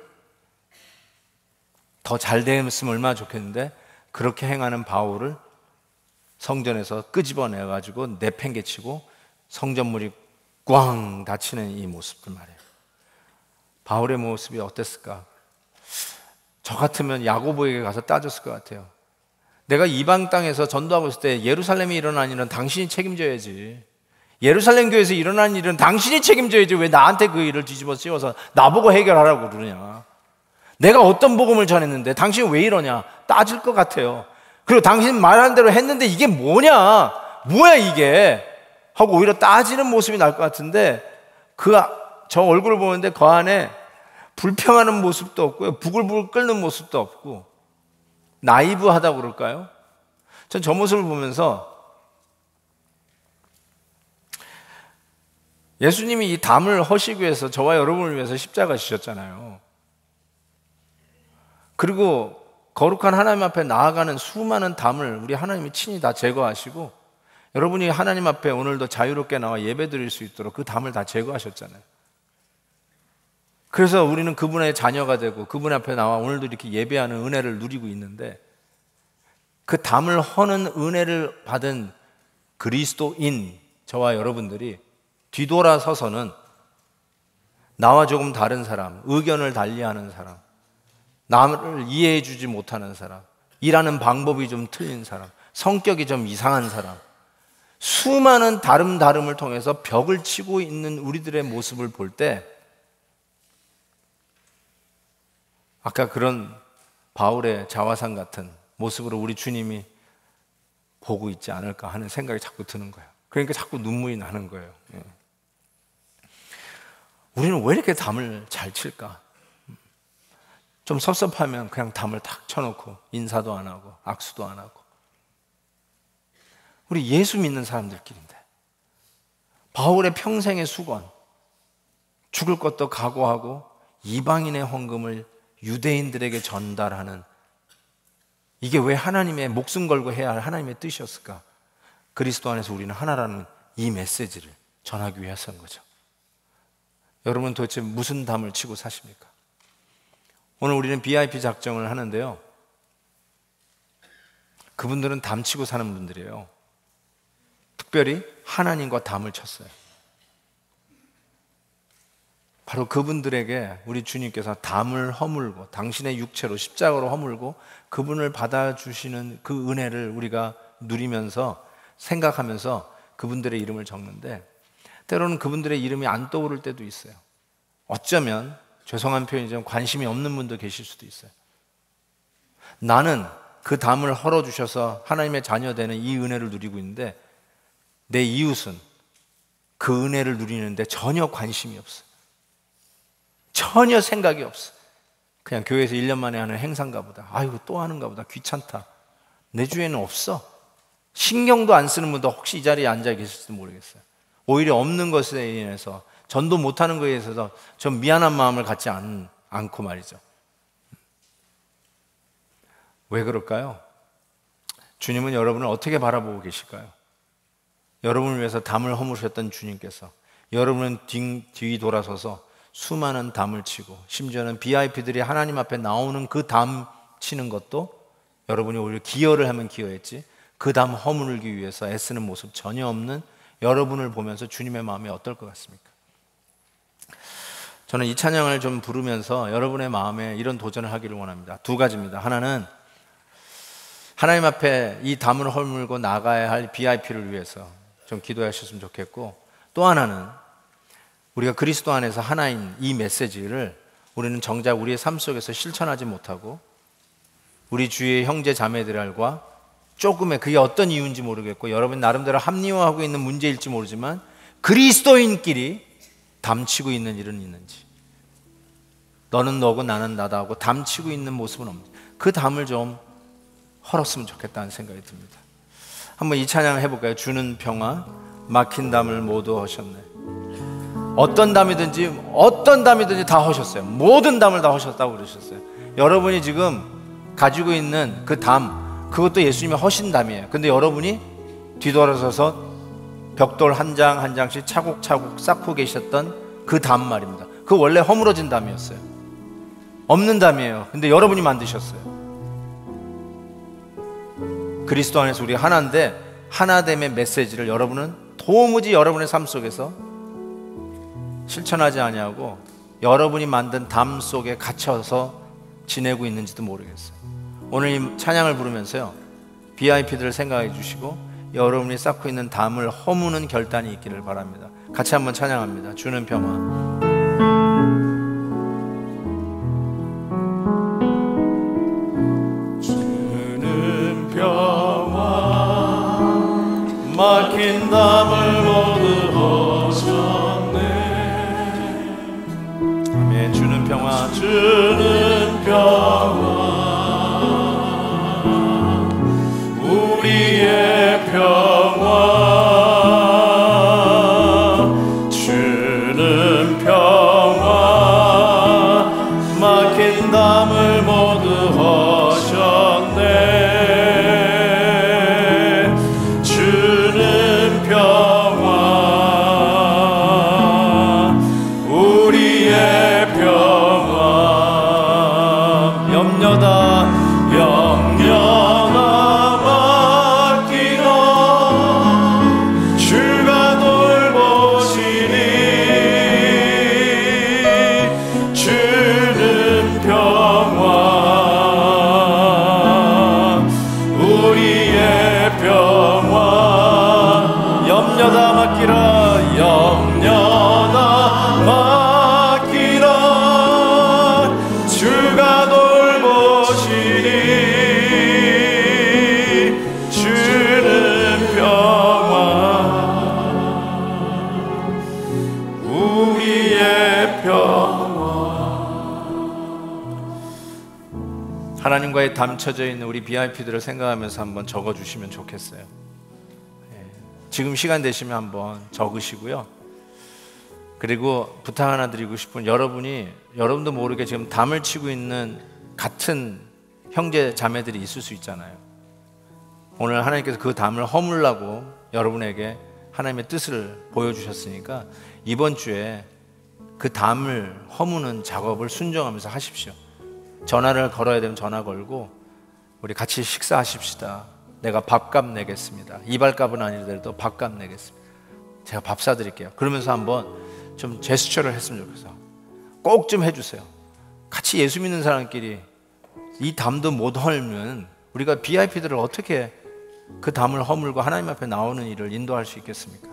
더 잘 됐으면 얼마나 좋겠는데, 그렇게 행하는 바울을 성전에서 끄집어내가지고 내팽개치고 성전문이 꽝 닫히는 이 모습들 말이에요. 바울의 모습이 어땠을까? 저 같으면 야고보에게 가서 따졌을 것 같아요. 내가 이방 땅에서 전도하고 있을 때 예루살렘에 일어난 일은 당신이 책임져야지. 예루살렘 교회에서 일어난 일은 당신이 책임져야지. 왜 나한테 그 일을 뒤집어 씌워서 나보고 해결하라고 그러냐. 내가 어떤 복음을 전했는데 당신이 왜 이러냐 따질 것 같아요. 그리고 당신 말한 대로 했는데 이게 뭐냐, 뭐야 이게 하고 오히려 따지는 모습이 날 것 같은데, 저 얼굴을 보는데 그 안에 불평하는 모습도 없고요, 부글부글 끓는 모습도 없고 나이브하다고 그럴까요? 전 저 모습을 보면서 예수님이 이 담을 허시기 위해서 저와 여러분을 위해서 십자가 지셨잖아요. 그리고 거룩한 하나님 앞에 나아가는 수많은 담을 우리 하나님이 친히 다 제거하시고, 여러분이 하나님 앞에 오늘도 자유롭게 나와 예배 드릴 수 있도록 그 담을 다 제거하셨잖아요. 그래서 우리는 그분의 자녀가 되고 그분 앞에 나와 오늘도 이렇게 예배하는 은혜를 누리고 있는데, 그 담을 허는 은혜를 받은 그리스도인 저와 여러분들이 뒤돌아서서는 나와 조금 다른 사람, 의견을 달리하는 사람, 남을 이해해 주지 못하는 사람, 일하는 방법이 좀 틀린 사람, 성격이 좀 이상한 사람, 수많은 다름을 통해서 벽을 치고 있는 우리들의 모습을 볼 때, 아까 그런 바울의 자화상 같은 모습으로 우리 주님이 보고 있지 않을까 하는 생각이 자꾸 드는 거예요. 그러니까 자꾸 눈물이 나는 거예요. 우리는 왜 이렇게 담을 잘 칠까? 좀 섭섭하면 그냥 담을 탁 쳐놓고 인사도 안 하고 악수도 안 하고. 우리 예수 믿는 사람들끼리인데 바울의 평생의 수건, 죽을 것도 각오하고 이방인의 헌금을 유대인들에게 전달하는, 이게 왜 하나님의 목숨 걸고 해야 할 하나님의 뜻이었을까? 그리스도 안에서 우리는 하나라는 이 메시지를 전하기 위해서인 거죠. 여러분 도대체 무슨 담을 치고 사십니까? 오늘 우리는 BIP 작정을 하는데요, 그분들은 담 치고 사는 분들이에요. 특별히 하나님과 담을 쳤어요. 바로 그분들에게 우리 주님께서 담을 허물고 당신의 육체로 십자가로 허물고 그분을 받아주시는 그 은혜를 우리가 누리면서 생각하면서 그분들의 이름을 적는데, 때로는 그분들의 이름이 안 떠오를 때도 있어요. 어쩌면 죄송한 표현이지만 관심이 없는 분도 계실 수도 있어요. 나는 그 담을 헐어주셔서 하나님의 자녀 되는 이 은혜를 누리고 있는데 내 이웃은 그 은혜를 누리는데 전혀 관심이 없어. 전혀 생각이 없어. 그냥 교회에서 1년 만에 하는 행사인가 보다. 아이고 또 하는가 보다. 귀찮다. 내 주위에는 없어. 신경도 안 쓰는 분도 혹시 이 자리에 앉아 계실지도 모르겠어요. 오히려 없는 것에 인해서, 전도 못하는 것에 있어서 좀 미안한 마음을 갖지 않고 말이죠. 왜 그럴까요? 주님은 여러분을 어떻게 바라보고 계실까요? 여러분을 위해서 담을 허무셨던 주님께서 여러분은 뒤 돌아서서 수많은 담을 치고, 심지어는 BIP들이 하나님 앞에 나오는 그 담 치는 것도 여러분이 오히려 기여를 하면 기여했지, 그 담 허물기 위해서 애쓰는 모습 전혀 없는 여러분을 보면서 주님의 마음이 어떨 것 같습니까? 저는 이 찬양을 좀 부르면서 여러분의 마음에 이런 도전을 하기를 원합니다. 두 가지입니다. 하나는 하나님 앞에 이 담을 허물고 나가야 할 BIP를 위해서 좀 기도하셨으면 좋겠고, 또 하나는 우리가 그리스도 안에서 하나인 이 메시지를 우리는 정작 우리의 삶 속에서 실천하지 못하고 우리 주위의 형제 자매들과 조금의, 그게 어떤 이유인지 모르겠고 여러분 나름대로 합리화하고 있는 문제일지 모르지만 그리스도인끼리 담치고 있는 일은 있는지, 너는 너고 나는 나다 하고 담치고 있는 모습은 없는지, 그 담을 좀 헐었으면 좋겠다는 생각이 듭니다. 한번 이 찬양을 해볼까요? 주는 평화 막힌 담을 모두 허셨네. 어떤 담이든지 다 허셨어요. 모든 담을 다 허셨다고 그러셨어요. 여러분이 지금 가지고 있는 그 담, 그것도 예수님이 허신 담이에요. 근데 여러분이 뒤돌아서서 벽돌 한 장 한 장씩 차곡차곡 쌓고 계셨던 그 담 말입니다. 그 원래 허물어진 담이었어요. 없는 담이에요. 근데 여러분이 만드셨어요. 그리스도 안에서 우리 하나인데 하나됨의 메시지를 여러분은 도무지 여러분의 삶 속에서 실천하지 아니하고 여러분이 만든 담 속에 갇혀서 지내고 있는지도 모르겠어요. 오늘 이 찬양을 부르면서요, BIP들을 생각해 주시고 여러분이 쌓고 있는 담을 허무는 결단이 있기를 바랍니다. 같이 한번 찬양합니다. 주는 평화. 주는 평화 막힌 담을 모두 허셨네. 아멘. 주는 평화, 주는 평화 우리의 평화, 주는 평화 막힌 담을 모두 허셨네. 주는 평화 우리의 평화, 염려다 하나님과의 담쳐져 있는 우리 BIP들을 생각하면서 한번 적어주시면 좋겠어요. 지금 시간 되시면 한번 적으시고요. 그리고 부탁 하나 드리고 싶은, 여러분도 모르게 지금 담을 치고 있는 같은 형제 자매들이 있을 수 있잖아요. 오늘 하나님께서 그 담을 허물라고 여러분에게 하나님의 뜻을 보여주셨으니까 이번 주에 그 담을 허무는 작업을 순종하면서 하십시오. 전화를 걸어야 되면 전화 걸고 우리 같이 식사하십시다. 내가 밥값 내겠습니다. 이발값은 아니더라도 밥값 내겠습니다. 제가 밥 사드릴게요. 그러면서 한번 좀 제스처를 했으면 좋겠어요. 꼭 좀 해주세요. 같이 예수 믿는 사람끼리 이 담도 못 헐면 우리가 BIP들을 어떻게 그 담을 허물고 하나님 앞에 나오는 일을 인도할 수 있겠습니까?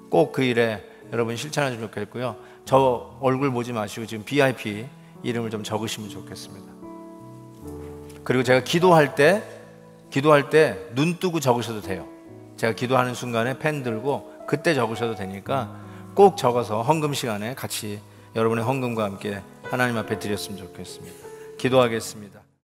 꼭 그 일에 여러분 실천하시면 좋겠고요. 저 얼굴 보지 마시고 지금 BIP 이름을 좀 적으시면 좋겠습니다. 그리고 제가 기도할 때 눈 뜨고 적으셔도 돼요. 제가 기도하는 순간에 펜 들고 그때 적으셔도 되니까 꼭 적어서 헌금 시간에 같이 여러분의 헌금과 함께 하나님 앞에 드렸으면 좋겠습니다. 기도하겠습니다.